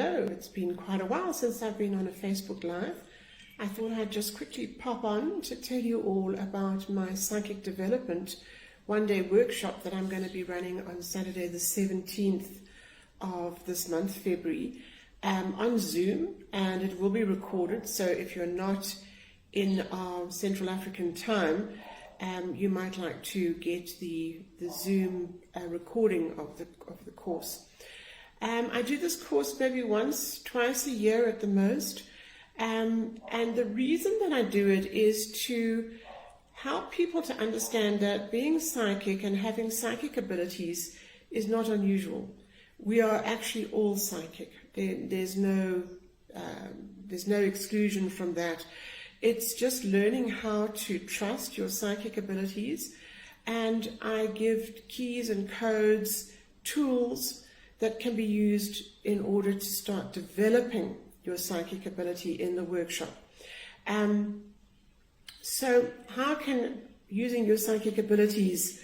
hello, it's been quite a while since I've been on a Facebook Live. I thought I'd just quickly pop on to tell you all about my psychic development one-day workshop that I'm going to be running on Saturday the 17th of this month, February, on Zoom, and it will be recorded, so if you're not in our Central African time, you might like to get the Zoom recording of the course. I do this course maybe once, twice a year at the most, and the reason that I do it is to help people to understand that being psychic and having psychic abilities is not unusual. We are actually all psychic. There's no exclusion from that. It's just learning how to trust your psychic abilities, and I give keys and codes, tools that can be used in order to start developing your psychic ability in the workshop. So how can using your psychic abilities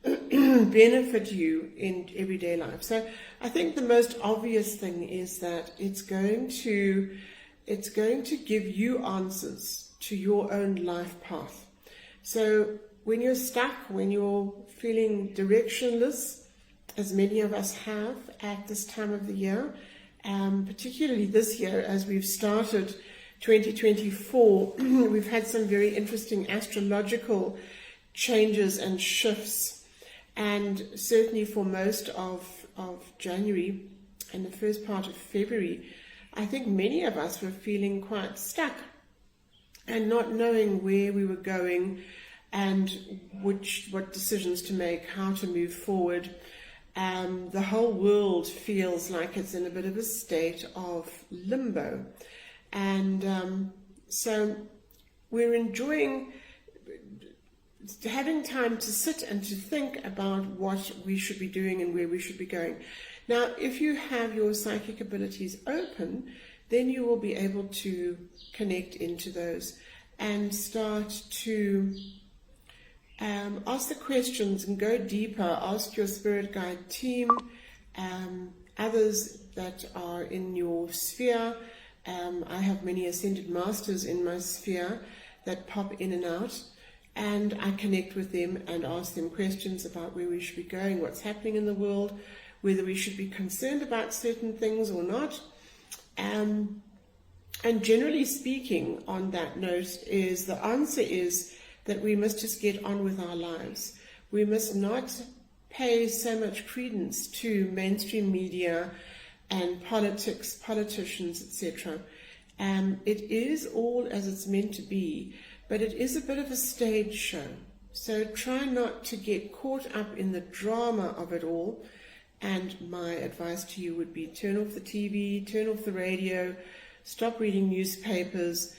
benefit you in everyday life? So I think the most obvious thing is that it's going to give you answers to your own life path. So when you're stuck, when you're feeling directionless, as many of us have at this time of the year, particularly this year as we've started 2024, we've had some very interesting astrological changes and shifts, and certainly for most of January and the first part of February, I think many of us were feeling quite stuck and not knowing where we were going and what decisions to make, how to move forward. The whole world feels like it's in a bit of a state of limbo. And so we're enjoying having time to sit and to think about what we should be doing and where we should be going. Now, if you have your psychic abilities open, then you will be able to connect into those and start to ask the questions and go deeper. Ask your spirit guide team, others that are in your sphere. I have many ascended masters in my sphere that pop in and out, and I connect with them and ask them questions about where we should be going, what's happening in the world, whether we should be concerned about certain things or not. And generally speaking, on that note, the answer is that we must just get on with our lives. We must not pay so much credence to mainstream media and politics, politicians, etc. It is all as it's meant to be, but it is a bit of a stage show. So try not to get caught up in the drama of it all. And my advice to you would be turn off the TV, turn off the radio, stop reading newspapers,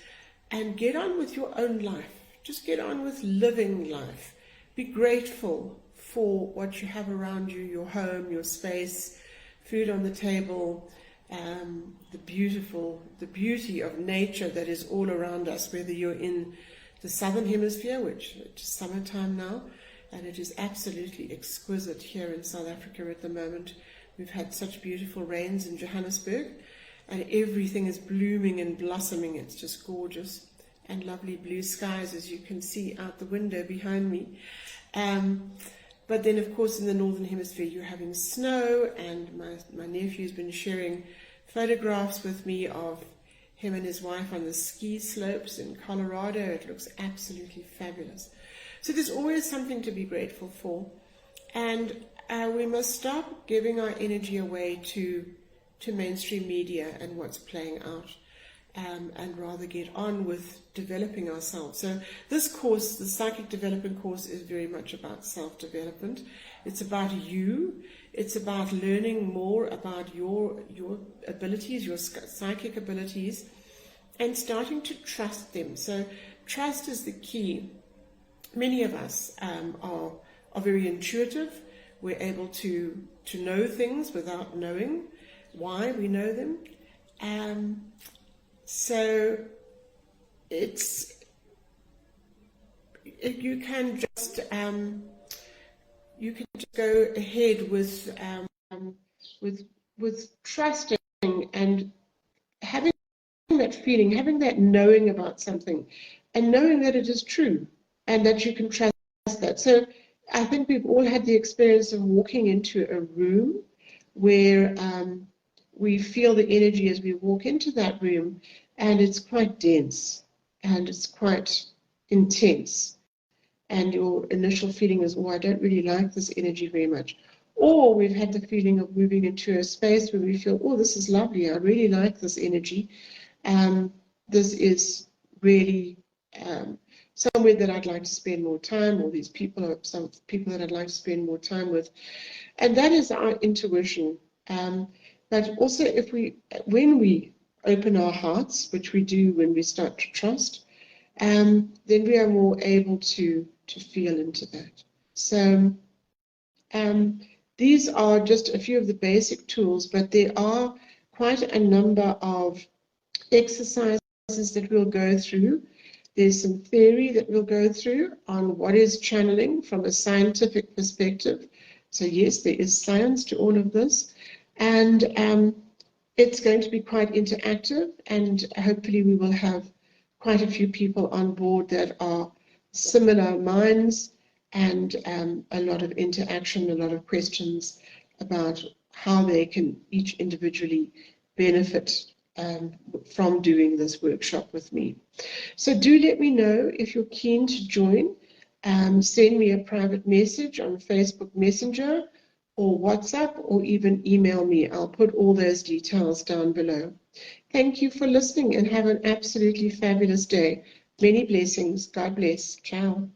and get on with your own life. Just get on with living life. Be grateful for what you have around you, your home, your space, food on the table, the beauty of nature that is all around us, whether you're in the southern hemisphere, which is summertime now, and it is absolutely exquisite here in South Africa at the moment. We've had such beautiful rains in Johannesburg, and everything is blooming and blossoming. It's just gorgeous, and lovely blue skies, as you can see out the window behind me. But then, of course, in the northern hemisphere, you're having snow, and my nephew's been sharing photographs with me of him and his wife on the ski slopes in Colorado. It looks absolutely fabulous. So there's always something to be grateful for, and we must stop giving our energy away to mainstream media and what's playing out, and rather get on with developing ourselves. So this course, the Psychic Development course, is very much about self-development. It's about you. It's about learning more about your abilities, your psychic abilities, and starting to trust them. So trust is the key. Many of us are very intuitive. We're able to know things without knowing why we know them. So you can just go ahead with trusting and having that feeling, having that knowing about something, and knowing that it is true and that you can trust that. So I think we've all had the experience of walking into a room where we feel the energy as we walk into that room, and it's quite dense and it's quite intense. And your initial feeling is, oh, I don't really like this energy very much. Or we've had the feeling of moving into a space where we feel, oh, this is lovely, I really like this energy. This is really somewhere that I'd like to spend more time, or these people are some people that I'd like to spend more time with. And that is our intuition. But also, when we open our hearts, which we do when we start to trust, then we are more able to feel into that. So these are just a few of the basic tools, but there are quite a number of exercises that we'll go through. There's some theory that we'll go through on what is channeling from a scientific perspective. So yes, there is science to all of this. And it's going to be quite interactive, and hopefully we will have quite a few people on board that are similar minds, and a lot of interaction, a lot of questions about how they can each individually benefit from doing this workshop with me. So do let me know if you're keen to join. Send me a private message on Facebook Messenger or WhatsApp, or even email me. I'll put all those details down below. Thank you for listening, and have an absolutely fabulous day. Many blessings. God bless. Ciao.